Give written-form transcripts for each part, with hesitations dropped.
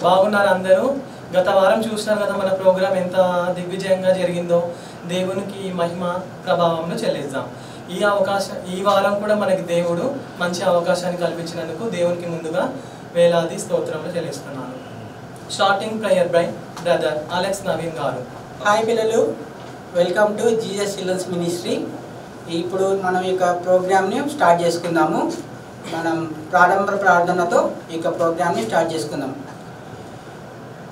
బాగున్నారు అందరూ. గత వారం చూసినారు కదా మన ప్రోగ్రాం ఎంత దిగ్విజయంగా జరిగిందో. దేవునికి మహిమ ప్రభావంను చెల్లిద్దాం. ఈ వారం కూడా మనకి దేవుడు మంచి అవకాశాన్ని కల్పించినందుకు దేవునికి ముందుగా వేలాది స్తోత్రములు చెల్లిస్తున్నాను. Starting prayer by brother Alex Naveen గారు. హాయ్ పిల్లలు, welcome to Jesus children's ministry. ఇప్పుడు మనం ఈ ప్రోగ్రామ్ని స్టార్ట్ చేసుకుందాము. మనం ప్రారంభ ప్రార్థనతో ఈ ప్రోగ్రామ్ని స్టార్ట్ చేసుకుందాం.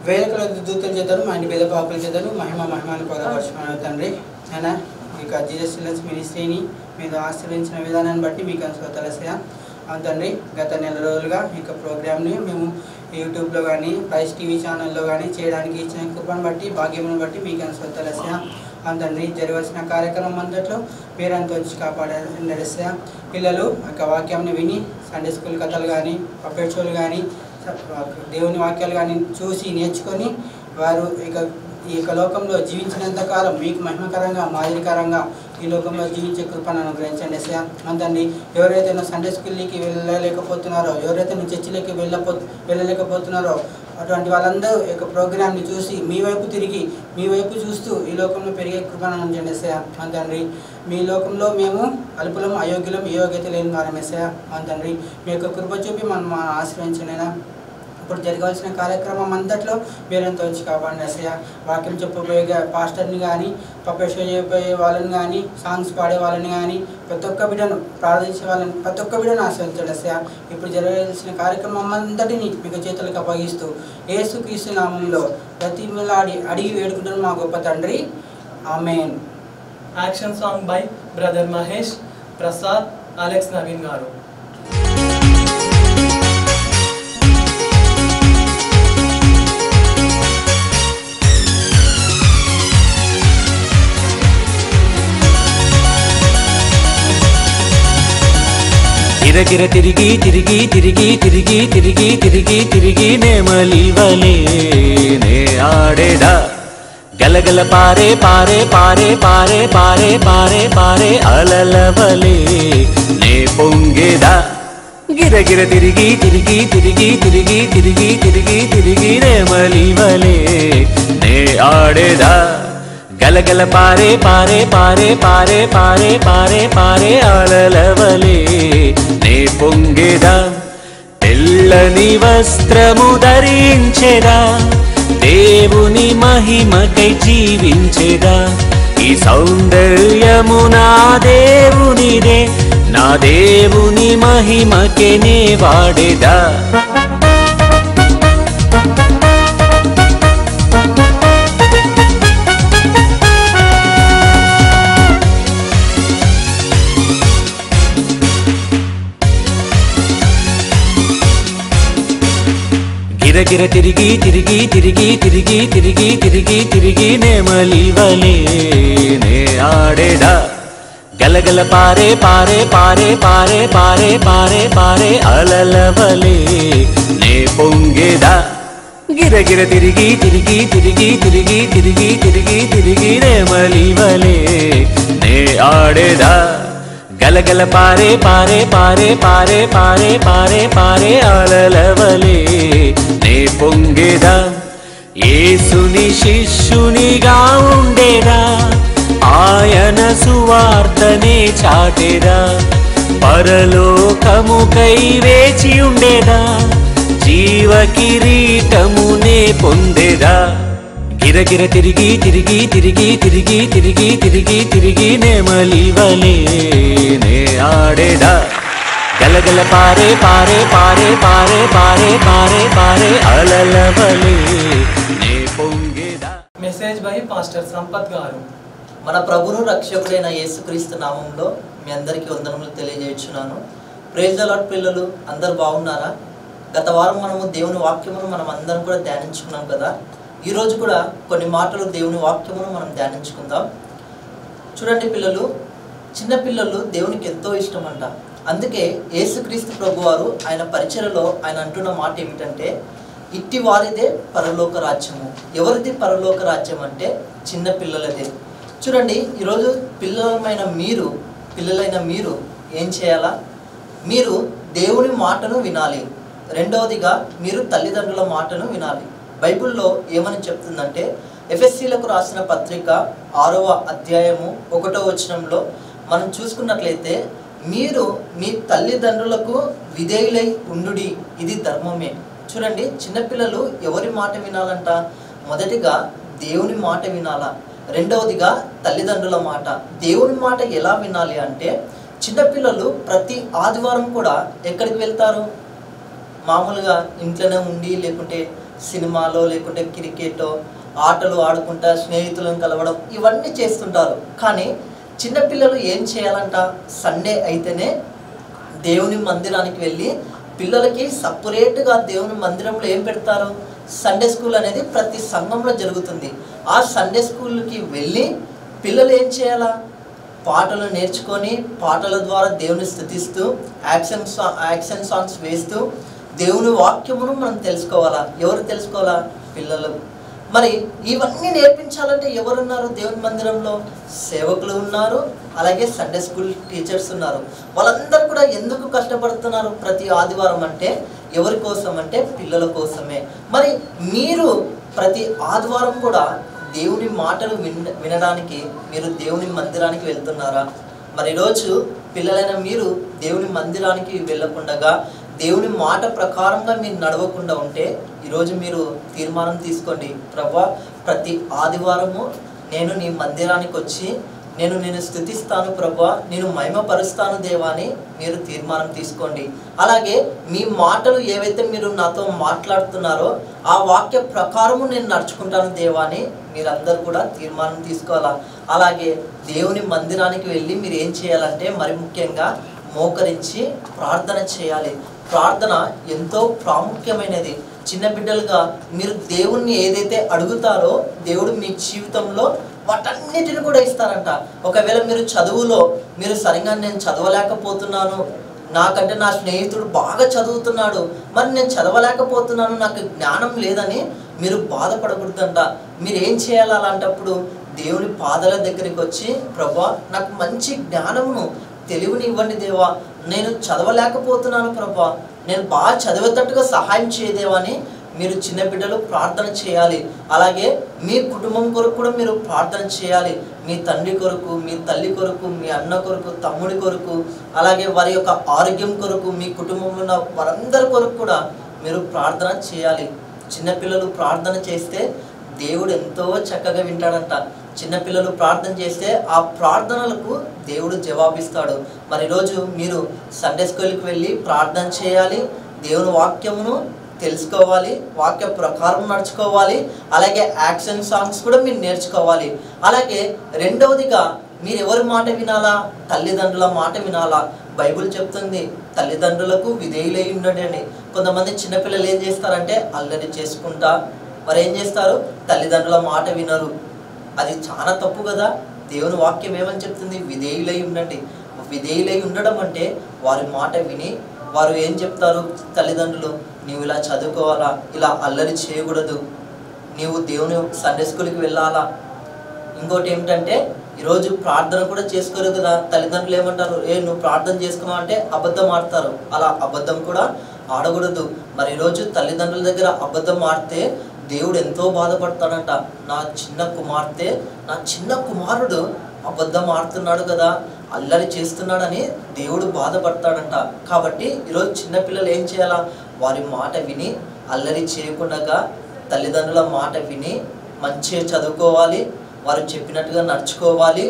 వేదికల దూతల చేతను మా ఇంటి పేద పాపుల చేతను మహిమాన్ని పొందపరచుకున్న తండ్రి అయినా ఇక జీసస్ చిల్డ్రన్స్ మినిస్ట్రీని మీరు ఆశ్రయించిన విధానాన్ని బట్టి మీకు అనుసరితలసా తండ్రి. గత నెల రోజులుగా ఈ ప్రోగ్రామ్ని మేము యూట్యూబ్లో కానీ ప్రైస్ టీవీ ఛానల్లో కానీ చేయడానికి ఇచ్చిన కృపను బట్టి భాగ్యమును బట్టి మీకు అనుసరితలసా తండ్రి. జరగవలసిన కార్యక్రమం అంతట్లో పేరంతా వచ్చి కాపాడాలని నడుస్తా. పిల్లలు ఒక వాక్యాన్ని విని సండే స్కూల్ కథలు కానీ పప్పెట్ షోలు కానీ దేవుని వాక్యాలు కానీ చూసి నేర్చుకొని వారు ఈ లోకంలో జీవించినంత కాలం మీకు మహిమకరంగా మాదిరికరంగా ఈ లోకంలో జీవించే కృపను అనుగ్రహించండి ఎస్ఐ అంతండి. ఎవరైతే సండే స్కూల్కి వెళ్ళలేకపోతున్నారో, ఎవరైతే చర్చిలోకి వెళ్ళలేకపోతున్నారో అటువంటి వాళ్ళందరూ ఈ ప్రోగ్రామ్ని చూసి మీ వైపు చూస్తూ ఈ లోకంలో పెరిగే కృపను అనుగ్రహించండి ఎస్ఐ అంతండి. మీ లోకంలో మేము అల్పులం అయోగ్యులం ఏ యోగ్యత లేని వారం ఎస్ఐ అంతండి. మీ యొక్క కృప చూపి మనం ఆశ్రయించనైనా ఇప్పుడు జరగాల్సిన కార్యక్రమం అంతట్లో మీరంతా వచ్చి కాపాడండి ఎస్ఐ. వాక్యం చెప్పబోయే పాస్టర్ని కానీ పప్పెట్ షో చెప్పబోయే వాళ్ళని కానీ సాంగ్స్ పాడే వాళ్ళని కానీ ప్రతి ఒక్క బిడ్డను ప్రార్థించే వాళ్ళని ప్రతి ఒక్క బిడ్డను ఆశ్రయించండి ఎస్ఐ. ఇప్పుడు జరగాల్సిన కార్యక్రమం అంతటిని మీకు చేతులకు అప్పగిస్తూ యేసుక్రీస్తు నామంలో ప్రతిమలాడి అడిగి వేడుకుంటున్న మా గొప్ప తండ్రి, amen. Action song by brother Mahesh Prasad Alex Naveen గారు. గిరగిర తిరిగి తిరిగి తిరిగి తిరిగి తిరిగి తిరిగి తిరిగి నెమలివలే నే ఆడేదా గలగల పారే పారే పారే పారే పారే పారే పారే అలలవలే నే పొంగేదా గిరగిర తిరిగి తిరిగి తిరిగి తిరిగి తిరిగి తిరిగి తిరిగి నెమలివలే నే ఆడేదా గలగల పారే పారే పారే పారే పారే పారే పారే అలలవలే నే పొంగేదా తెల్లని వస్త్రము ధరించెదా దేవుని మహిమకై జీవించెదా ఈ సౌందర్యము నా దేవునిదే నా దేవుని మహిమకే నే వాడేదా గిరగిర తిరిగి తిరిగి తిరిగి తిరిగి తిరిగి తిరిగి తిరిగి నెమలివలే నే ఆడేదా గలగల పారే పారే పారే పారే పారే పారే పారే అలలవలే నే పొంగేదా గిరగిర తిరిగి తిరిగి తిరిగి తిరిగి తిరిగి తిరిగి తిరిగి నెమలివలే నే ఆడేదా గలగల పారే పారే పారే పారే పారే పారే పారే అలలవలే నే పొంగేదా యేసుని శిష్యునిగా ఉండేదా ఆయన సువార్తనే చాటేదా పరలోకముకై వేచి ఉండేదా జీవ కిరీటమునే పొందేదా గిరగిర తిరిగి తిరిగి తిరిగి తిరిగి తిరిగి తిరిగి తిరిగి నెమలివలే నే ఆడేదా గలగల పారే పారే పారే పారే పారే పారే పారే అలలవలే నే పొంగేదా. మెసేజ్ బై పాస్టర్ సంపత్ గారు. మన ప్రభును రక్షకుడైన యేసుక్రీస్తు నామంలో మీ అందరికీ వందనములు తెలియజేస్తున్నాను. ప్రైజ్ ది లార్డ్ పిల్లలు, అందరు బాగున్నారా? గత వారం మనము దేవుని వాక్యమును మనం అందరం కూడా ధ్యానించుకున్నాం కదా. ఈరోజు కూడా కొన్ని మాటలు దేవుని వాక్యమును మనం ధ్యానించుకుందాం. చూడండి పిల్లలు, చిన్న పిల్లలు దేవునికి ఎంతో ఇష్టం అంట. అందుకే యేసుక్రీస్తు ప్రభువారు ఆయన పరిచర్యలో ఆయన అంటున్న మాట ఏమిటంటే, ఇట్టి వారిదే పరలోక రాజ్యము. ఎవరిది పరలోక రాజ్యం అంటే చిన్న పిల్లలదే. చూడండి, ఈరోజు పిల్లలైన మీరు ఏం చేయాలా? మీరు దేవుని మాటను వినాలి. రెండవదిగా మీరు తల్లిదండ్రుల మాటను వినాలి. బైబిల్లో ఏమని చెప్తుందంటే ఎఫెసీలకు రాసిన పత్రిక 6వ అధ్యాయము 1వ వచనంలో మనం చూసుకున్నట్లయితే మీరు మీ తల్లిదండ్రులకు విధేయులై ఉండుడి, ఇది ధర్మమే. చూడండి, చిన్నపిల్లలు ఎవరి మాట వినాలంట? మొదటిగా దేవుని మాట వినాలా, రెండవదిగా తల్లిదండ్రుల మాట. దేవుని మాట ఎలా వినాలి అంటే చిన్నపిల్లలు ప్రతి ఆదివారం కూడా ఎక్కడికి వెళ్తారు? మామూలుగా ఇంట్లోనే ఉండి, లేకుంటే సినిమాలో, లేకుంటే క్రికెటో ఆటలు ఆడుకుంటా స్నేహితులను కలవడం ఇవన్నీ చేస్తుంటారు. కానీ చిన్నపిల్లలు ఏం చేయాలంట? సండే అయితేనే దేవుని మందిరానికి వెళ్ళి పిల్లలకి సపరేట్గా దేవుని మందిరంలో ఏం పెడతారు? సండే స్కూల్ అనేది ప్రతి సంఘంలో జరుగుతుంది. ఆ సండే స్కూల్కి వెళ్ళి పిల్లలు ఏం చేయాలా? పాటలు నేర్చుకొని పాటల ద్వారా దేవుని స్తుతిస్తూ యాక్షన్ సాంగ్స్ వేస్తూ దేవుని వాక్యమును మనం తెలుసుకోవాలా. ఎవరు తెలుసుకోవాలా? పిల్లలు. మరి ఇవన్నీ నేర్పించాలంటే ఎవరున్నారు దేవుని మందిరంలో? సేవకులు ఉన్నారు, అలాగే సండే స్కూల్ టీచర్స్ ఉన్నారు. వాళ్ళందరూ కూడా ఎందుకు కష్టపడుతున్నారు ప్రతి ఆదివారం అంటే? ఎవరి కోసం అంటే పిల్లల కోసమే. మరి మీరు ప్రతి ఆదివారం కూడా దేవుని మాటలు వినడానికి మీరు దేవుని మందిరానికి వెళ్తున్నారా? మరి ఈరోజు పిల్లలైన మీరు దేవుని మందిరానికి వెళ్ళకుండా దేవుని మాట ప్రకారంగా మీరు నడవకుండా ఉంటే ఈరోజు మీరు తీర్మానం తీసుకోండి, ప్రభువా ప్రతి ఆదివారము నేను నీ మందిరానికి వచ్చి నేను స్తుతిస్తాను ప్రభువా, నేను మహిమపరుస్తాను దేవా అని మీరు తీర్మానం తీసుకోండి. అలాగే మీ మాటలు ఏవైతే మీరు నాతో మాట్లాడుతున్నారో ఆ వాక్య ప్రకారము నేను నడుచుకుంటాను దేవా అని మీరందరూ కూడా తీర్మానం తీసుకోవాలా. అలాగే దేవుని మందిరానికి వెళ్ళి మీరు ఏం చేయాలంటే మరి ముఖ్యంగా మోకరించి ప్రార్థన చేయాలి. ప్రార్థన ఎంతో ప్రాముఖ్యమైనది. చిన్న బిడ్డలుగా మీరు దేవుణ్ణి ఏదైతే అడుగుతారో దేవుడు మీ జీవితంలో వాటన్నిటిని కూడా ఇస్తారంట. ఒకవేళ మీరు చదువులో మీరు సరిగా నేను చదవలేకపోతున్నాను, నాకంటే నా స్నేహితుడు బాగా చదువుతున్నాడు, మరి నేను చదవలేకపోతున్నాను, నాకు జ్ఞానం లేదని మీరు బాధపడకూడదంట. మీరు ఏం చేయాలి అలాంటప్పుడు? దేవుని పాదాల దగ్గరికి వచ్చి ప్రభువా నాకు మంచి జ్ఞానమును తెలివిని ఇవ్వండి దేవా, నేను చదవలేకపోతున్నాను ప్రభా, నేను బాగా చదివేటట్టుగా సహాయం చేయదేవా అని మీరు చిన్న బిడ్డలు ప్రార్థన చేయాలి. అలాగే మీ కుటుంబం కొరకు కూడా మీరు ప్రార్థన చేయాలి. మీ తండ్రి కొరకు, మీ తల్లి కొరకు, మీ అన్న కొరకు, తమ్ముడి కొరకు, అలాగే వారి యొక్క ఆరోగ్యం కొరకు, మీ కుటుంబంలో ఉన్న వారందరి కొరకు కూడా మీరు ప్రార్థన చేయాలి. చిన్నపిల్లలు ప్రార్థన చేస్తే దేవుడు ఎంతో చక్కగా వింటాడంట. చిన్నపిల్లలు ప్రార్థన చేస్తే ఆ ప్రార్థనలకు దేవుడు జవాబిస్తాడు. మరి ఈరోజు మీరు సండే స్కూల్కి వెళ్ళి ప్రార్థన చేయాలి, దేవుని వాక్యమును తెలుసుకోవాలి, వాక్య ప్రకారం నడుచుకోవాలి, అలాగే యాక్షన్ సాంగ్స్ కూడా మీరు నేర్చుకోవాలి. అలాగే రెండవదిగా మీరు ఎవరి మాట వినాలా? తల్లిదండ్రుల మాట వినాలా. బైబిల్ చెప్తుంది తల్లిదండ్రులకు విధేయులై ఉండండి అని. కొంతమంది చిన్నపిల్లలు ఏం చేస్తారంటే అల్లరి చేసుకుంటా మరి ఏం చేస్తారు? తల్లిదండ్రుల మాట వినరు. అది చాలా తప్పు కదా. దేవుని వాక్యం ఏమని చెప్తుంది? విధేయులై ఉండండి. విధేయులై ఉండడం అంటే వారి మాట విని వారు ఏం చెప్తారు? తల్లిదండ్రులు నీవు ఇలా చదువుకోవాలా, ఇలా అల్లరి చేయకూడదు, నీవు దేవుని సండే స్కూల్కి వెళ్ళాలా. ఇంకోటి ఏమిటంటే ఈరోజు ప్రార్థన కూడా చేసుకోరు కదా. తల్లిదండ్రులు ఏమంటారు? నువ్వు ప్రార్థన చేసుకోమా అంటే అబద్ధం ఆడతారు. అలా అబద్ధం కూడా ఆడకూడదు. మరి ఈరోజు తల్లిదండ్రుల దగ్గర అబద్ధం ఆడితే దేవుడు ఎంతో బాధపడతాడంట. నా చిన్న కుమార్తె, నా చిన్న కుమారుడు అబద్ధం ఆడుతున్నాడు కదా, అల్లరి చేస్తున్నాడని దేవుడు బాధపడతాడంట. కాబట్టి ఈరోజు చిన్నపిల్లలు ఏం చేయాలా? వారి మాట విని అల్లరి చేయకుండా తల్లిదండ్రుల మాట విని మంచిగా చదువుకోవాలి, వారు చెప్పినట్టుగా నడుచుకోవాలి.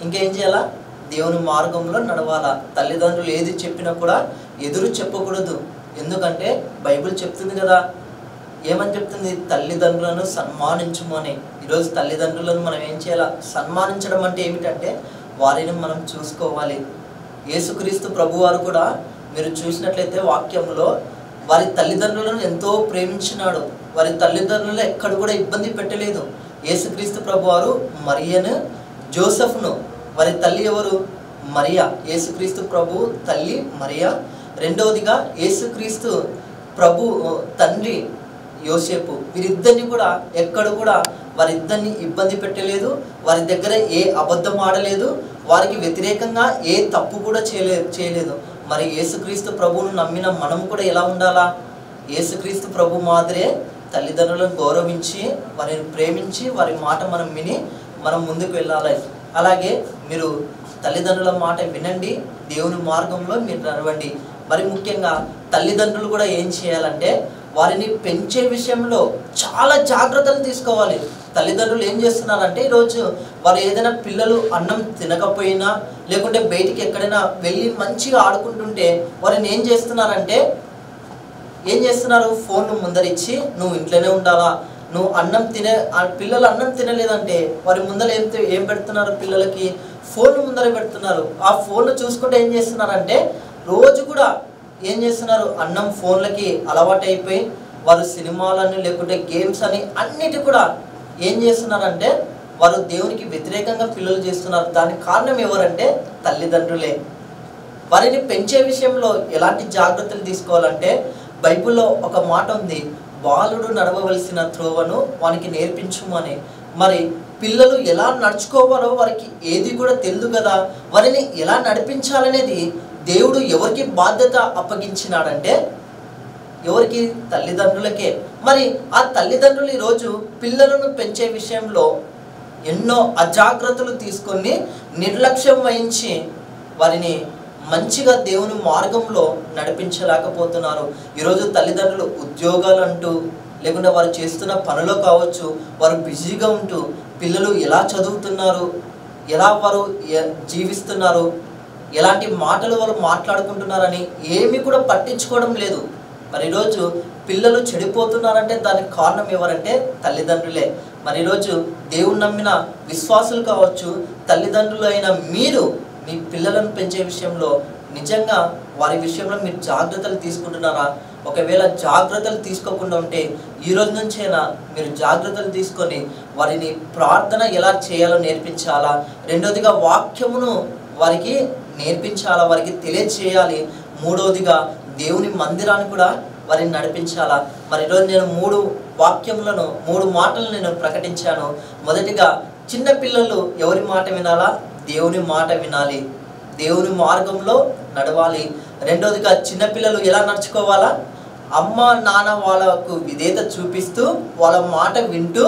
ఇంకేం చేయాలా? దేవుని మార్గంలో నడవాలా. తల్లిదండ్రులు ఏది చెప్పినా కూడా ఎదురు చెప్పకూడదు. ఎందుకంటే బైబిల్ చెప్తుంది కదా, ఏమని చెప్తుంది? తల్లిదండ్రులను సన్మానించము అని. ఈరోజు తల్లిదండ్రులను మనం ఏం చేయాలా? సన్మానించడం అంటే ఏమిటంటే వారిని మనం చూసుకోవాలి. యేసుక్రీస్తు ప్రభువారు కూడా మీరు చూసినట్లయితే వాక్యంలో వారి తల్లిదండ్రులను ఎంతో ప్రేమించినాడు. వారి తల్లిదండ్రులను ఎక్కడ కూడా ఇబ్బంది పెట్టలేదు. యేసుక్రీస్తు ప్రభువారు మరియను, జోసెఫ్ను, వారి తల్లి ఎవరు? మరియా. యేసుక్రీస్తు ప్రభు తల్లి మరియా. రెండవదిగా యేసుక్రీస్తు ప్రభు తండ్రి యోసేపు. వీరిద్దరిని కూడా ఎక్కడ కూడా వారిద్దరిని ఇబ్బంది పెట్టలేదు. వారి దగ్గర ఏ అబద్ధం ఆడలేదు. వారికి వ్యతిరేకంగా ఏ తప్పు కూడా చేయలేదు. మరి యేసుక్రీస్తు ప్రభువును నమ్మిన మనం కూడా ఎలా ఉండాలా? యేసుక్రీస్తు ప్రభు మాదిరే తల్లిదండ్రులను గౌరవించి వారిని ప్రేమించి వారి మాట మనం విని మనం ముందుకు వెళ్ళాలి. అలాగే మీరు తల్లిదండ్రుల మాట వినండి, దేవుని మార్గంలో మీరు నడవండి. మరి ముఖ్యంగా తల్లిదండ్రులు కూడా ఏం చేయాలంటే వారిని పెంచే విషయంలో చాలా జాగ్రత్తలు తీసుకోవాలి. తల్లిదండ్రులు ఏం చేస్తున్నారంటే ఈరోజు వారు ఏదైనా పిల్లలు అన్నం తినకపోయినా లేకుంటే బయటికి ఎక్కడైనా వెళ్ళి మంచిగా ఆడుకుంటుంటే వారిని ఏం చేస్తున్నారు? ఫోన్ ముందరిచ్చి నువ్వు ఇంట్లోనే ఉండాలా, నువ్వు పిల్లలు అన్నం తినలేదంటే వారి ముందర ఏం పెడుతున్నారు? పిల్లలకి ఫోన్ ముందర పెడుతున్నారు. ఆ ఫోన్ చూసుకుంటే ఏం చేస్తున్నారంటే రోజు కూడా ఏం చేస్తున్నారు? అన్నం ఫోన్లకి అలవాటు అయిపోయి వారు సినిమాలని లేకుంటే గేమ్స్ అని అన్నిటి కూడా ఏం చేస్తున్నారంటే వారు దేవునికి వ్యతిరేకంగా పిల్లలు చేస్తున్నారు. దానికి కారణం ఎవరంటే తల్లిదండ్రులే. వారిని పెంచే విషయంలో ఎలాంటి జాగ్రత్తలు తీసుకోవాలంటే బైబిల్లో ఒక మాట ఉంది, బాలుడు నడవవలసిన త్రోవను వానికి నేర్పించుము అని. మరి పిల్లలు ఎలా నడుచుకోవాలో వారికి ఏది కూడా తెలియదు కదా. వారిని ఎలా నడిపించాలనేది దేవుడు ఎవరికి బాధ్యత అప్పగించినాడంటే ఎవరికి? తల్లిదండ్రులకే. మరి ఆ తల్లిదండ్రులు ఈరోజు పిల్లలను పెంచే విషయంలో ఎన్నో అజాగ్రత్తలు తీసుకొని నిర్లక్ష్యం వహించి వారిని మంచిగా దేవుని మార్గంలో నడిపించలేకపోతున్నారు. ఈరోజు తల్లిదండ్రులు ఉద్యోగాలు అంటూ లేకుంటే వారు చేస్తున్న పనులు కావచ్చు, వారు బిజీగా ఉంటూ పిల్లలు ఎలా చదువుతున్నారు, ఎలా వారు జీవిస్తున్నారు, ఎలాంటి మాటలు వాళ్ళు మాట్లాడుకుంటున్నారని ఏమీ కూడా పట్టించుకోవడం లేదు. మరి ఈరోజు పిల్లలు చెడిపోతున్నారంటే దానికి కారణం ఎవరంటే తల్లిదండ్రులే. మరి ఈరోజు దేవుని నమ్మిన విశ్వాసులు కావచ్చు, తల్లిదండ్రులు అయిన మీరు మీ పిల్లలను పెంచే విషయంలో నిజంగా వారి విషయంలో మీరు జాగ్రత్తలు తీసుకుంటున్నారా? ఒకవేళ జాగ్రత్తలు తీసుకోకుండా ఉంటే ఈరోజు నుంచైనా మీరు జాగ్రత్తలు తీసుకొని వారిని ప్రార్థన ఎలా చేయాలో నేర్పించాలా. రెండోదిగా వాక్యమును వారికి నేర్పించాలా, వారికి తెలియచేయాలి. మూడవదిగా దేవుని మందిరాన్ని కూడా వారిని నడిపించాలా. మరి ఈరోజు నేను 3 వాక్యములను 3 మాటలు నేను ప్రకటించాను. మొదటిగా చిన్న పిల్లలు ఎవరి మాట వినాలా? దేవుని మాట వినాలి, దేవుని మార్గంలో నడవాలి. రెండోదిగా చిన్నపిల్లలు ఎలా నడుచుకోవాలా? అమ్మ నాన్న వాళ్ళకు విధేయత చూపిస్తూ వాళ్ళ మాట వింటూ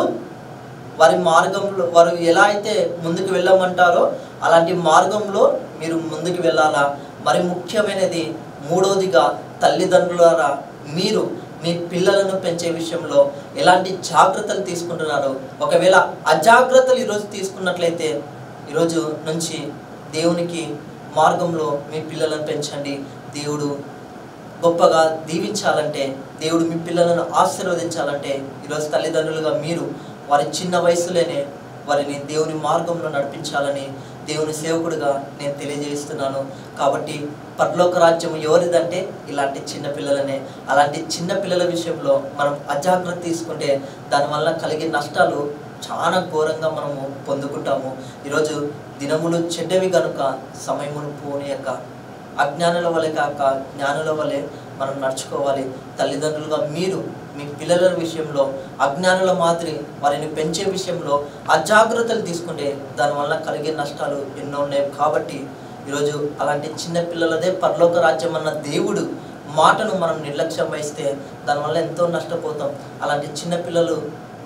వారి మార్గంలో వారు ఎలా అయితే ముందుకు వెళ్ళమంటారో అలాంటి మార్గంలో మీరు ముందుకు వెళ్ళాలా. మరి ముఖ్యమైనది మూడోదిగా తల్లిదండ్రులారా మీరు మీ పిల్లలను పెంచే విషయంలో ఎలాంటి జాగ్రత్తలు తీసుకుంటున్నారు? ఒకవేళ అజాగ్రత్తలు ఈరోజు తీసుకున్నట్లయితే ఈరోజు నుంచి దేవునికి మార్గంలో మీ పిల్లలను పెంచండి. దేవుడు గొప్పగా దీవించాలంటే, దేవుడు మీ పిల్లలను ఆశీర్వదించాలంటే ఈరోజు తల్లిదండ్రులుగా మీరు వారి చిన్న వయసులోనే వారిని దేవుని మార్గంలో నడిపించాలని దేవుని సేవకుడిగా నేను తెలియజేస్తున్నాను. కాబట్టి పరలోక రాజ్యం ఎవరిదంటే ఇలాంటి చిన్న పిల్లలనే. అలాంటి చిన్న పిల్లల విషయంలో మనం అజాగ్రత్త తీసుకుంటే దానివల్ల కలిగే నష్టాలు చాలా ఘోరంగా మనము పొందుకుంటాము. ఈరోజు దినములు చెడ్డవి కనుక సమయమును పోనీయక అజ్ఞానుల వలె కాక జ్ఞానుల వలె మనం నడుచుకోవాలి. తల్లిదండ్రులుగా మీరు మీ పిల్లల విషయంలో అజ్ఞానుల మాదిరి వారిని పెంచే విషయంలో అజాగ్రత్తలు తీసుకుంటే దానివల్ల కలిగే నష్టాలు ఎన్నో ఉన్నాయి. కాబట్టి ఈరోజు అలాంటి చిన్న పిల్లలదే పరలోక రాజ్యం అన్న దేవుడు మాటను మనం నిర్లక్ష్యం వహిస్తే దానివల్ల ఎంతో నష్టపోతాం. అలాంటి చిన్న పిల్లలు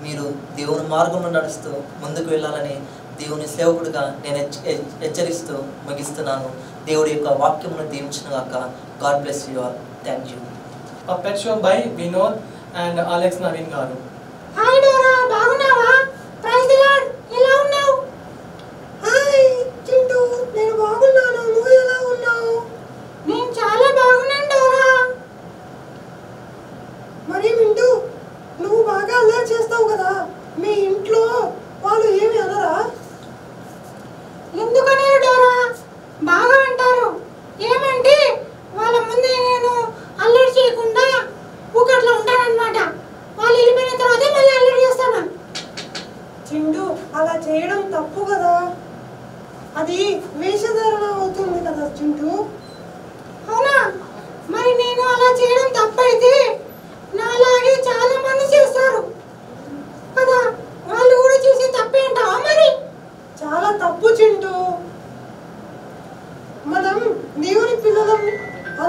మీరు దేవుని మార్గంలో నడుస్తూ ముందుకు వెళ్ళాలని దేవుని సేవకుడిగా నేను హెచ్చరిస్తూ ముగిస్తున్నాను. దేవుడి యొక్క వాక్యమును దీవించిన గాక. God bless you all. Thank you. Puppet show by Vinod and Alex Naveen గారు. హాయ్ డోరా, బాగున్నావా? Praise the Lord. ఎలా ఉన్నావు? హాయ్ చింటూ, నేను బాగున్నాను. నువ్వు ఎలా ఉన్నావు? నేను చాలా బాగున్నాను డోరా. మరి వింటూ, నువ్వు బాగా అల్లరి చేస్తావు కదా, మీ ఇంట్లో వాళ్ళు ఏమి అనరా? ఎందుకనే డోరా? బాగా అంటారు. ఏమంటే వాళ్ళ ముందే నేను అల్లరి చేయకుండా ఊకట్లో ఉంటానన్నమాట. వాళ్ళు వెళ్ళిపోయిన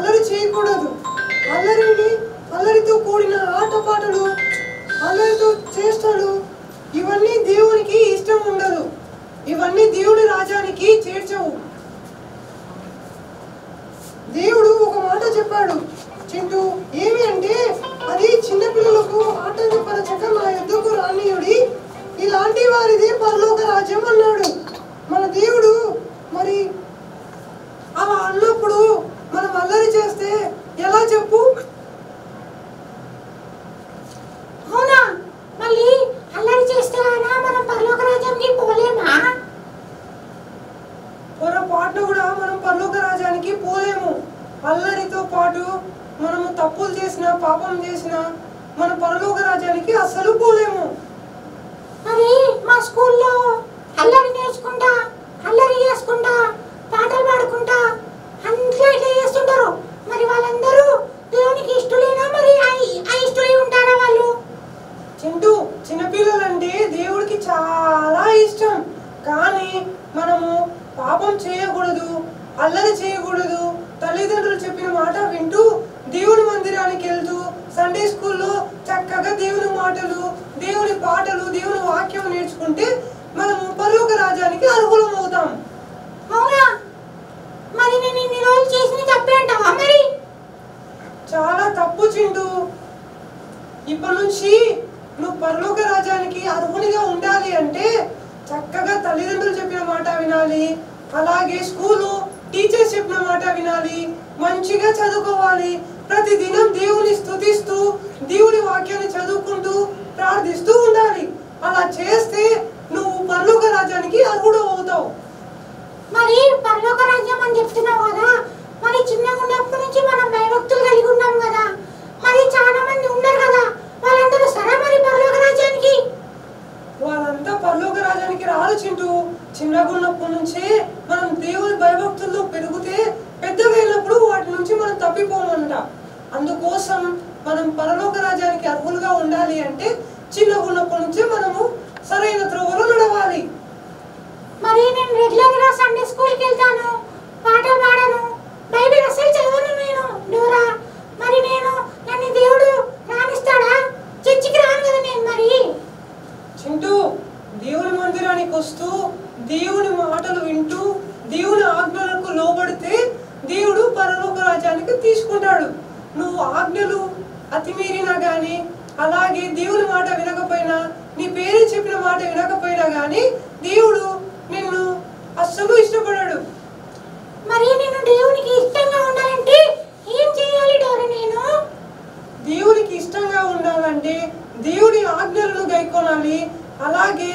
అల్లరి చేయకూడదు. అల్లరితో కూడిన ఆటపాటలు, అల్లరితో చేష్టలు ఇవన్నీ దేవునికి ఇష్టం ఉండదు. ఇవన్నీ దేవుడి రాజ్యానికి చేర్చవు. దేవుడు ఒక మాట చెప్పాడు చింటూ, ఏమి అంటే అది చిన్నపిల్లలకు ఆటంకపరచక నా యొద్దకు రానియుడి, ఇలాంటి వారిది పరలోక రాజ్యం అన్నాడు మన దేవుడు. మరి అలా అన్నప్పుడు మనం అల్లరి చేస్తే ఎలా చెప్పు? అవునా, మళ్ళీ అల్లరి చేస్తే మనం పరలోక రాజ్యానికి పోలేమా? పొరపాటున కూడా మనం పరలోక రాజ్యానికి పోలేము. అల్లరితో పాటు మనము తప్పులు చేసినా పాపం చేసినా మన పరలోక రాజ్యానికి అస్సలు పోలేము. మరి మా స్కూల్లో అల్లరి నేర్చుకుంటా, అల్లరి చేసుకుంటా, పాటలు పాడుకుంటా అంతా ఇట్లా చేస్తుంటారు. మరి వాళ్ళందరూ దేవునికి ఇష్టలేనా? మరి ఇష్టలే ఉంటారా వాళ్ళు? చింటూ, చిన్నపిల్లలంటే దేవుడికి చాలా ఇష్టం. కానీ మనము పాపం చేయకూడదు, అల్లరి చేయకూడదు. తల్లిదండ్రులు చెప్పిన మాట వింటూ దేవుడి మందిరానికి వెళ్తూ సండే స్కూల్లో చక్కగా దేవుని మాటలు, దేవుని పాటలు, దేవుని వాక్యం నేర్చుకుంటే మనము పరలోక రాజ్యానికి అర్హులం అవుతాం. అవునా? మరి నేను ఇన్ని రోజులు చేసిన తప్పే అంటావా? మరి చాలా తప్పు చింటూ. ఇప్పటి నుంచి నువ్వు పరలోక రాజ్యానికి అర్హునిగా ఉండాలి అంటే చక్కగా తల్లిదండ్రులు చెప్పిన మాట వినాలి, అలాగే స్కూలు టీచర్స్ చెప్పిన మాట వినాలి, మంచిగా చదువుకోవాలి, ప్రతిదినం దేవుని స్తుతిస్తూ దేవుని వాక్యాన్ని చదువుకుంటూ ప్రార్థిస్తూ ఉండాలి. అలా చేస్తే నువ్వు పరలోక రాజ్యానికి అర్హుడు అవుతావు. మరి పరలోక రాజ్యం అని చెప్తున్నావు కదా, మరి చిన్నగా ఉన్నప్పటి నుంచి మనం భయభక్తులు కలిగి ఉన్నాం కదా, మరి చాలా మంది ఉన్నారు కదా, వాళ్ళందరూ సరే మరి పరలోక రాజ్యానికి? వాళ్ళంతా పరలోక రాజ్యానికి రారు చింటూ. చిన్నగా ఉన్నప్పటి నుంచే మనం దేవుని భయభక్తుల్లో పెరిగితే పెద్దగా అయినప్పుడు వాటి నుంచి మనం తప్పిపోమంట. అందుకోసం మనం పరలోక రాజ్యానికి అర్హులుగా ఉండాలి అంటే చిన్నగా ఉన్నప్పటి నుంచే మనము సరైన త్రోవలో నడవాలి. మరి నేను రెగ్యులర్ గా సండే స్కూల్కి వెళ్తాను, పాటలు పాడాను, బైబిల్ అసలు చదవను నేను డోరా. మరి నన్ను దేవుడు రానిస్తాడా? చర్చికి రాను కదా నేను. మరి చింటూ, దేవుని మందిరానికి వస్తూ దేవుని మాటలు వింటూ దేవుని ఆజ్ఞలకు లోబడితే దేవుడు పరలోక రాజ్యానికి తీసుకుంటాడు. నువ్వు ఆజ్ఞలు అతిమీరినా గానీ, అలాగే దేవుని మాట వినకపోయినా, నీ పేరు చెప్పిన మాట వినకపోయినా గానీ దేవుడు నిన్ను అస్సలు ఇష్టపడాడు. మరి నేను దేవునికి ఇష్టంగా ఉండాలంటే ఏం చేయాలి డోరా? నేను దేవునికి ఇష్టంగా ఉండాలంటే దేవుడి ఆజ్ఞలను గైకొనాలి, అలాగే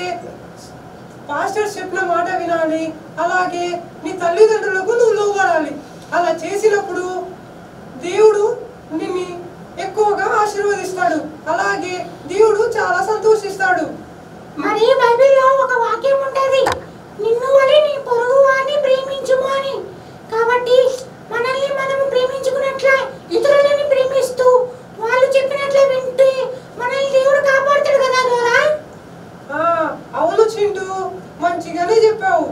పాస్టర్స్ చెప్పిన మాట వినాలి, అలాగే నీ తల్లిదండ్రులకు నువ్వు లోబడాలి. అలా చేసినప్పుడు దేవుడు నిన్ను ఎక్కువగా ఆశీర్వదిస్తాడు, అలాగే దేవుడు చాలా సంతోషిస్తాడు. మరి బైబిల్లో ఒక వాక్యం ఉంటది, నిన్ను వలె నీ పొరుగు వారిని ప్రేమించుము అని. కాబట్టి మనల్ని మనం ప్రేమించుకున్నట్లే ఇతరులని ప్రేమిస్తూ వాళ్ళు చెప్పినట్లే వింటే మనల్ని దేవుడు కాపాడుతాడు కదా డోరా. అవును చింటూ, మంచిగానే చెప్పావు.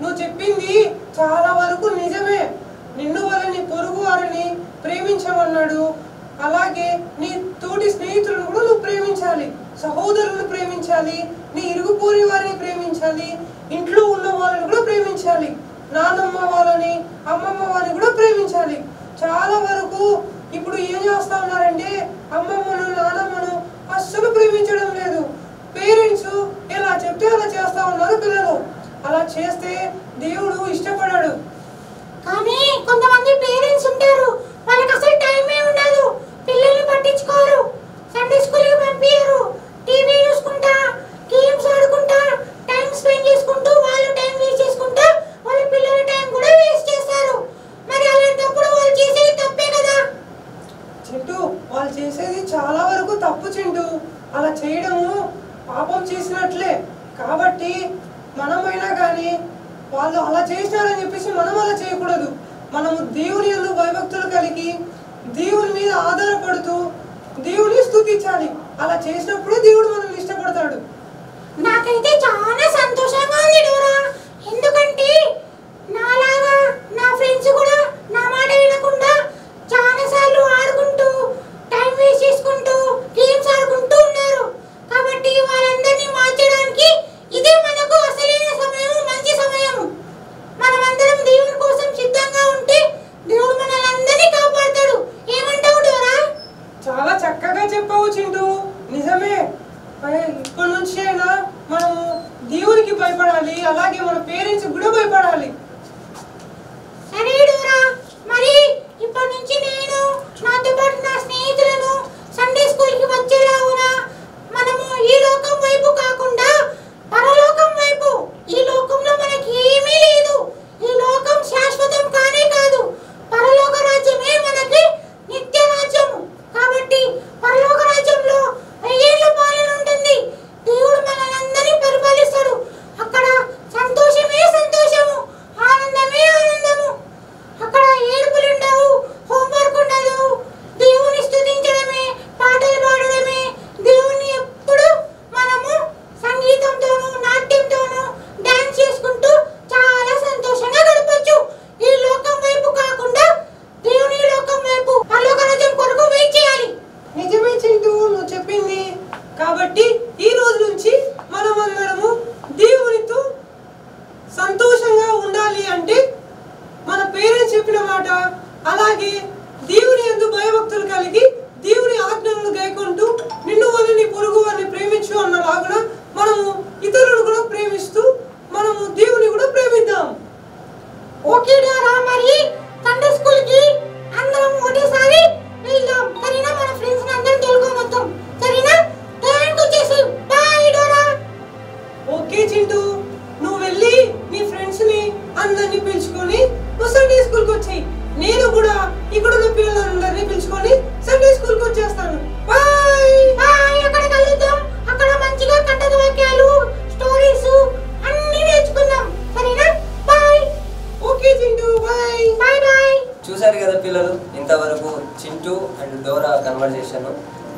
నువ్వు చెప్పింది చాలా వరకు నిజమే. నిన్ను వల్ల నీ పొరుగు వారిని ప్రేమించమన్నాడు, అలాగే నీ తోటి స్నేహితులను కూడా నువ్వు ప్రేమించాలి, సహోదరులను ప్రేమించాలి, నీ ఇరుగు పోరి వారిని ప్రేమించాలి, ఇంట్లో ఉన్న వాళ్ళని కూడా ప్రేమించాలి, నాన్నమ్మ వాళ్ళని అమ్మమ్మ వారిని కూడా ప్రేమించాలి. చాలా వరకు ఇప్పుడు ఏం చేస్తా ఉన్నారంటే అమ్మమ్మను నాన్నమ్మను అస్సలు ప్రేమించడం లేదు. పేరెంట్స్ ఎలా చెప్తే అలా చేస్తా ఉన్నారు పిల్లలు. అలా చేస్తే దేవుడు ఇష్టపడాడు. కానీ కొంతమంది పేరెంట్స్ ఉంటారు, వాళ్ళకి అసలు టైమే ఉండదు, పిల్లల్ని పట్టించుకోరు, సండే స్కూల్కి పంపించరు, టీవీ చూసుకుంటా, గేమ్స్ ఆడుకుంటా, టైం స్పెండ్ చేసుకుంటూ వాళ్ళు టైం వేస్ట్ చేసుకుంటా వాళ్ళ పిల్లల టైం కూడా వేస్ట్ చేస్తారు. మరి అలాంటప్పుడు వాళ్ళు చేసేది తప్పే కదా చింటూ. వాళ్ళు చేసేది చాలా వరకు తప్పు చింటూ. అలా చేయడము పాపం చేసినట్లే. కాబట్టి మనమైనా కానీ వాళ్ళు అలా చేసినారని చెప్పేసి మనం అలా చేయకూడదు. మనము దేవుని యందు భయభక్తులు కలిగి దేవుని మీద ఆధారపడుతూ దేవుని స్తుతించాలి. అలా చేసినప్పుడు దేవుడు మనల్ని ఇష్టపడతాడు. నాకైతే చాలా సంతోషంగా ఉంది డోరా, ఎందుకంటే నాలాగా నా ఫ్రెండ్స్ కూడా నా మాట, అలాగే దేవుని యందు భయభక్తులు కలిగి దేవుని ఆజ్ఞలను గైకొంటూ నిన్ను వలె నీ పొరుగు వారిని ప్రేమించు అన్నలాగున మనము ఇతరులను కూడా ప్రేమిస్తూ మనము దేవుని కూడా ప్రేమిద్దాం. ఓకే డారా, మరి సండే స్కూల్ కి అందరం ఒకటేసారి వెళ్దాం, సరేనా? మన ఫ్రెండ్స్ అందరం తోలుకోమొద్దాం, సరేనా? టైంకి వచ్చేసి బాయ్ డోరా. ఓకే చింటూ, నువ్వు వెళ్ళి నీ ఫ్రెండ్స్ ని అందరినీ పిలుచుకొని సండే స్కూల్ కి వచ్చేయి. నేను కూడా ఇక్కడ ఉన్న పిల్లలందరినీ పిలుచుకొని సండే స్కూల్ కి వచ్చేస్తాను. Bye bye. అక్కడ కలుద్దాం, అక్కడ మంచిగా కథల వాక్యాలు, స్టోరీస్ అన్ని నేర్చుకుందాం, సరేనా? Bye. Okay Chintu, bye. Bye bye. చూశారు కదా పిల్లలు, ఇంతవరకు చింటూ అండ్ డోరా కన్వర్జేషన్.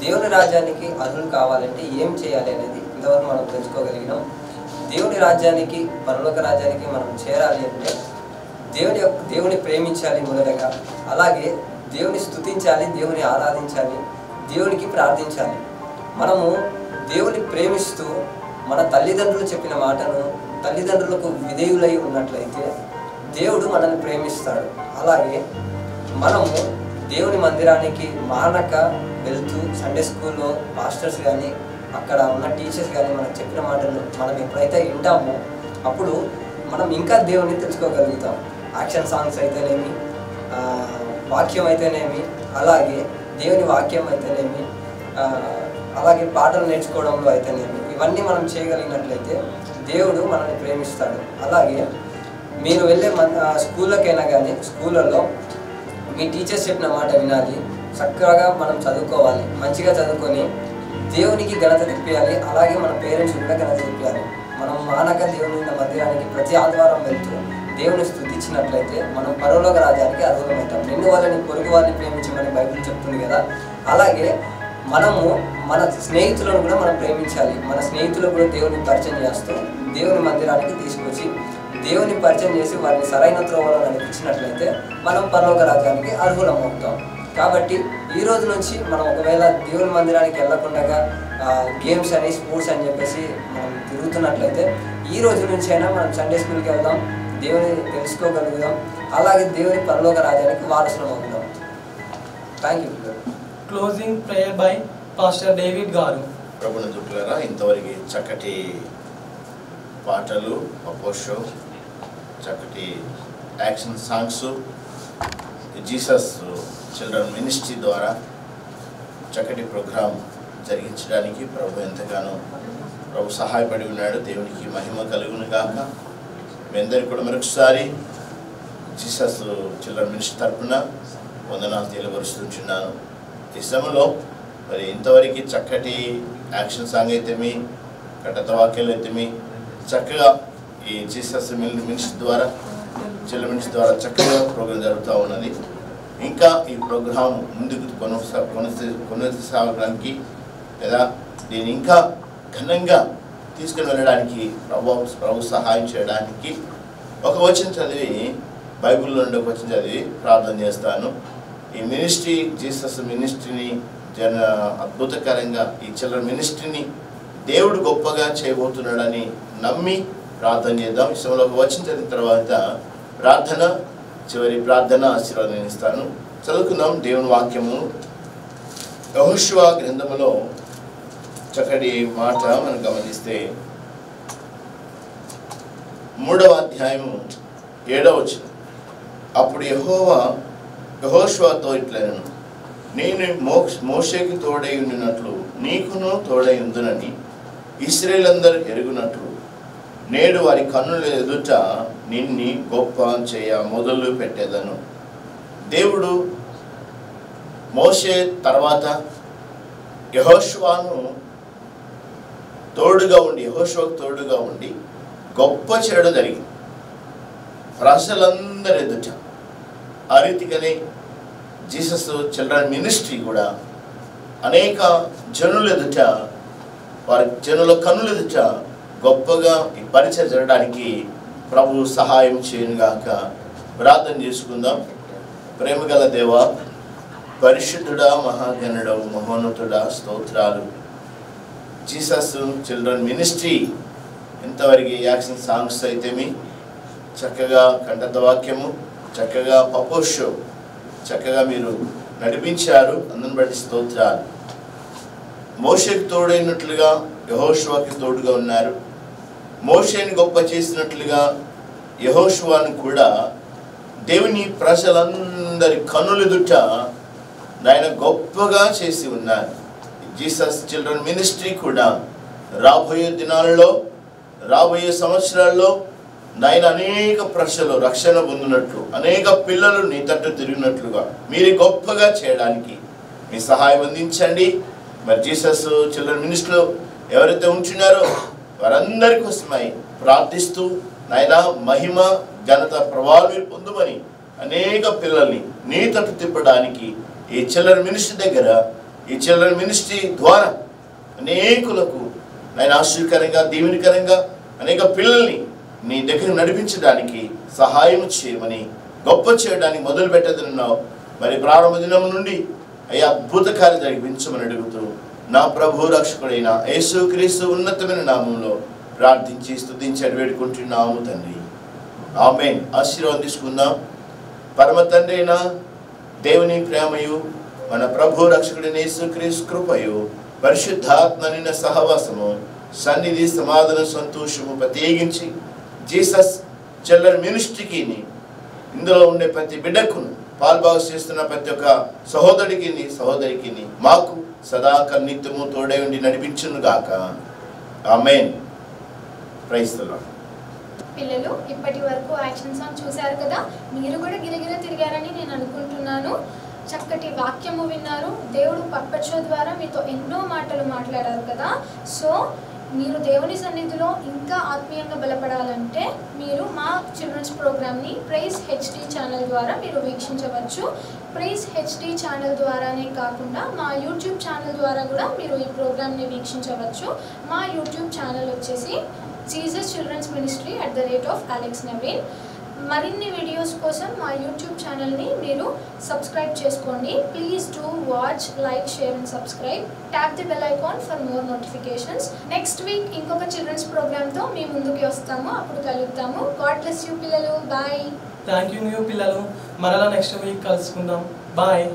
దేవుని రాజ్యానికి అర్హులు కావాలంటే ఏం చేయాలి అనేది ఇంతవరకు మనం తెలుసుకోగలిగినాం. దేవుని రాజ్యానికి, పరలోక రాజ్యానికి మనం చేరాలి అంటే దేవుని ప్రేమించాలి మొదటగా, అలాగే దేవుని స్తుతించాలి, దేవుని ఆరాధించాలి, దేవునికి ప్రార్థించాలి. మనము దేవుని ప్రేమిస్తూ మన తల్లిదండ్రులు చెప్పిన మాటను, తల్లిదండ్రులకు విధేయులై ఉన్నట్లయితే దేవుడు మనల్ని ప్రేమిస్తాడు. అలాగే మనము దేవుని మందిరానికి మానక వెళ్తూ సండే స్కూల్లో మాస్టర్స్ కానీ అక్కడ ఉన్న టీచర్స్ కానీ మనకు చెప్పిన మాటలు మనం ఎప్పుడైతే వింటామో అప్పుడు మనం ఇంకా దేవుని తెలుసుకోగలుగుతాం. యాక్షన్ సాంగ్స్ అయితేనేమి, వాక్యం అయితేనేమి, అలాగే దేవుని వాక్యం అయితేనేమి, అలాగే పాటలు నేర్చుకోవడంలో అయితేనేమి, ఇవన్నీ మనం చేయగలిగినట్లయితే దేవుడు మనల్ని ప్రేమిస్తాడు. అలాగే మీరు వెళ్ళే స్కూళ్ళకైనా కానీ స్కూళ్ళల్లో మీ టీచర్స్ చెప్పిన మాట వినాలి, చక్కగా మనం చదువుకోవాలి, మంచిగా చదువుకొని దేవునికి ఘనత తెప్పియాలి. అలాగే మన పేరెంట్స్ కూడా ఘనత తెప్పియాలి. మనం మానక దేవుని మందిరానికి ప్రతి ఆదివారం వెళ్తూ దేవుని స్తుతించినట్లయితే మనం పరలోక రాజ్యానికి అర్హులమవుతాం. నిన్ను వాళ్ళని పొరుగు వారిని ప్రేమించమని బైబిల్ చెప్తుంది కదా. అలాగే మనము మన స్నేహితులను కూడా మనం ప్రేమించాలి. మన స్నేహితులు కూడా దేవుని పరిచయం చేస్తూ దేవుని మందిరానికి తీసుకొచ్చి దేవుని పరిచయం చేసి వారిని సరైన త్రోవలో నడిపించినట్లయితే మనం పరలోక రాజ్యానికి అర్హులం అవుతాం. కాబట్టి ఈ రోజు నుంచి మనం ఒకవేళ దేవుని మందిరానికి వెళ్ళకుండా గేమ్స్ అని, స్పోర్ట్స్ అని చెప్పేసి మనం తిరుగుతున్నట్లయితే ఈ రోజు నుంచి అయినా మనం సండే స్కూల్కి వెళ్దాం, దేవుని తెలుసుకోగలుగుదాం, అలాగే దేవుని పరలోక రాజ్యానికి వారసులం అవుతాం. Thank you. Closing prayer by pastor David గారు. ప్రభునందులారా, ఇంతవరకు చక్కటి పాటలు, షో, చక్కటి action songs, Jesus children ministry ద్వారా చక్కటి ప్రోగ్రాం జరిగించడానికి ప్రభు ఎంతగానో సహాయపడి ఉన్నాడు. దేవునికి మహిమ కలుగును గాక. మీ అందరికీ కూడా మరొకసారి జీసస్ చిల్డ్రన్ మినిస్ట్రీ తరఫున వందనాలు తెలియపరుస్తున్నాను. ఈ సమయంలో మరి ఇంతవరకు చక్కటి యాక్షన్ సాంగ్ అయితేమి, కటత వాక్యాలు అయితేమి, చక్కగా ఈ జీసస్ మినిస్ట్రీ ద్వారా, చిల్డ్రన్ మినిస్ట్రీ ద్వారా చక్కగా ప్రోగ్రాం జరుగుతూ ఉన్నది. ఇంకా ఈ ప్రోగ్రాం ముందుకు కొనసాగడానికి లేదా దీన్ని ఇంకా ఘనంగా తీసుకుని వెళ్ళడానికి ప్రభు సహాయం చేయడానికి ఒక వచనం చదివి, బైబిల్లో నుండి ఒక వచనం చదివి ప్రార్థన చేస్తాను. ఈ మినిస్ట్రీ, జీసస్ మినిస్ట్రీని అద్భుతకరంగా ఈ చిల్డ్రన్ మినిస్ట్రీని దేవుడు గొప్పగా చేయబోతున్నాడని నమ్మి ప్రార్థన చేద్దాం. ఈ సమయంలో ఒక వచనం చదివిన తర్వాత ప్రార్థన, చివరి ప్రార్థన ఆశీర్వాదం ఇస్తాను. చదువుకుందాం దేవుని వాక్యము. యెహోషువ గ్రంథములో చక్కటి మాట మనం గమనిస్తే 3వ అధ్యాయము 7వ వచనం. అప్పుడు యెహోషువతో ఇట్లనెను, నేను మోషేకి తోడై ఉండినట్లు నీకును తోడై ఉందునని ఇశ్రాయేలందరూ ఎరుగునట్లు నేడు వారి కన్నుల ఎదుట నిన్ని గొప్ప చేయ మొదలు పెట్టేదను. దేవుడు మోషే తర్వాత యెహోషువకు తోడుగా ఉండి గొప్ప చేయడం జరిగింది ప్రజలందరి ఎదుట. ఆ రీతిగానే జీసస్ చిల్డ్రన్ మినిస్ట్రీ కూడా అనేక జనుల ఎదుట, వారి జనుల కన్నుల ఎదుట గొప్పగా ఈ పరిచయం జరగడానికి ప్రభు సహాయం చేయనుగాక. ప్రార్థన చేసుకుందాం. ప్రేమగల దేవా, పరిశుద్ధుడా, మహాగణుడవు, మహోన్నతుడా, స్తోత్రాలు. జీసస్ చిల్డ్రన్ మినిస్ట్రీ ఇంతవరకు యాక్షన్ సాంగ్స్ అయితేమి, చక్కగా కంఠత వాక్యము, చక్కగా పపోస్ షో చక్కగా మీరు నడిపించారు. అందుని బట్టి స్తోత్రాలు. మోషేకి తోడైనట్లుగా యెహోషువకి తోడుగా ఉన్నారు. మోషేని గొప్ప చేసినట్లుగా యెహోషువను కూడా దేవుని ప్రజలందరి కన్నులెదుట ఆయన గొప్పగా చేసి ఉన్నారు. జీసస్ చిల్డ్రన్ మినిస్ట్రీ కూడా రాబోయే దినాలలో రాబోయే సంవత్సరాల్లో నాయన అనేక ప్రజలు రక్షణ పొందినట్లు అనేక పిల్లలు నీ తట్టు తిరిగినట్లుగా మీరు గొప్పగా చేయడానికి మీ సహాయం అందించండి. మరి జీసస్ చిల్డ్రన్ మినిస్ట్రీలో ఎవరైతే ఉంటున్నారో వారందరి కోసమై ప్రార్థిస్తూ నాయన మహిమ ఘనత ప్రభావాలు మీరు పొందుమని అనేక పిల్లల్ని నీ తట్టు తిప్పడానికి ఈ చిల్డ్రన్ మినిస్ట్రీ దగ్గర ఈ చిల్డ్రన్ మినిస్ట్రీ ద్వారా అనేకులకు నాయన ఆశ్చర్యకరంగా దీవెనకరంగా అనేక పిల్లల్ని నీ దగ్గర నడిపించడానికి సహాయం చేయమని గొప్ప చేయడానికి మొదలు పెట్టదన్నావు. మరి ప్రారంభ దినం నుండి అయ్యా అద్భుత కార్యం జరిగించమని అడుగుతూ నా ప్రభు రక్షకుడైన యేసుక్రీస్తు ఉన్నతమైన నామంలో ప్రార్థించి స్తుతించి వేడుకుంటున్నాము తండ్రి. ఆమేన్. ఆశీర్వాదం తీసుకుందాం. పరమ తండ్రి అయిన దేవుని ప్రేమయు మన ప్రభు రక్షకుడైన యేసుక్రీస్తు కృపయు పరిశుద్ధాత్మ నిన్న సహవాసము సన్నిధి సమాధాన సంతోషము ప్రత్యేకించి జీసస్ చిల్డ్రన్ మినిస్ట్రీకి ఇందులో ఉండే ప్రతి బిడ్డకును పాల్భాగం చేస్తున్న ప్రతి ఒక్క సహోదరికి మాకు సదాకాలం నిత్యము తోడై ఉండి నడిపించును గాక. ఆమేన్. Praise the lord. పిల్లలు ఇప్పటి వరకు యాక్షన్ సాంగ్ చూశారు కదా, మీరు కూడా గిరగిర తిరిగారని నేను అనుకుంటున్నాను. చక్కటి వాక్యము విన్నారు. దేవుడు పప్పట్ షో ద్వారా మీతో ఎన్నో మాటలు మాట్లాడారు కదా. సో మీరు దేవుని సన్నిధిలో ఇంకా ఆత్మీయంగా బలపడాలంటే మీరు మా చిల్డ్రన్స్ ప్రోగ్రామ్ని ప్రైజ్ హెచ్డి ఛానల్ ద్వారా మీరు వీక్షించవచ్చు. ప్రైజ్ హెచ్డి ఛానల్ ద్వారానే కాకుండా మా యూట్యూబ్ ఛానల్ ద్వారా కూడా మీరు ఈ ప్రోగ్రామ్ని వీక్షించవచ్చు. మా యూట్యూబ్ ఛానల్ వచ్చేసి Jesus children's ministry @Alex Naveen. మరిన్ని వీడియోస్ కోసం మా యూట్యూబ్ ఛానల్ని మీరు సబ్స్క్రైబ్ చేసుకోండి. Please do watch, like, share and subscribe. Tap the bell icon for more notifications. Next week ఇంకొక చిల్డ్రన్స్ ప్రోగ్రామ్తో మీ ముందుకి వస్తాము. అప్పుడు కలుద్దాము. గాడ్ బ్లెస్ యూ పిల్లలు. బాయ్. థ్యాంక్ యూ పిల్లలు. మరలా నెక్స్ట్ వీక్ కలుసుకుందాం. బాయ్.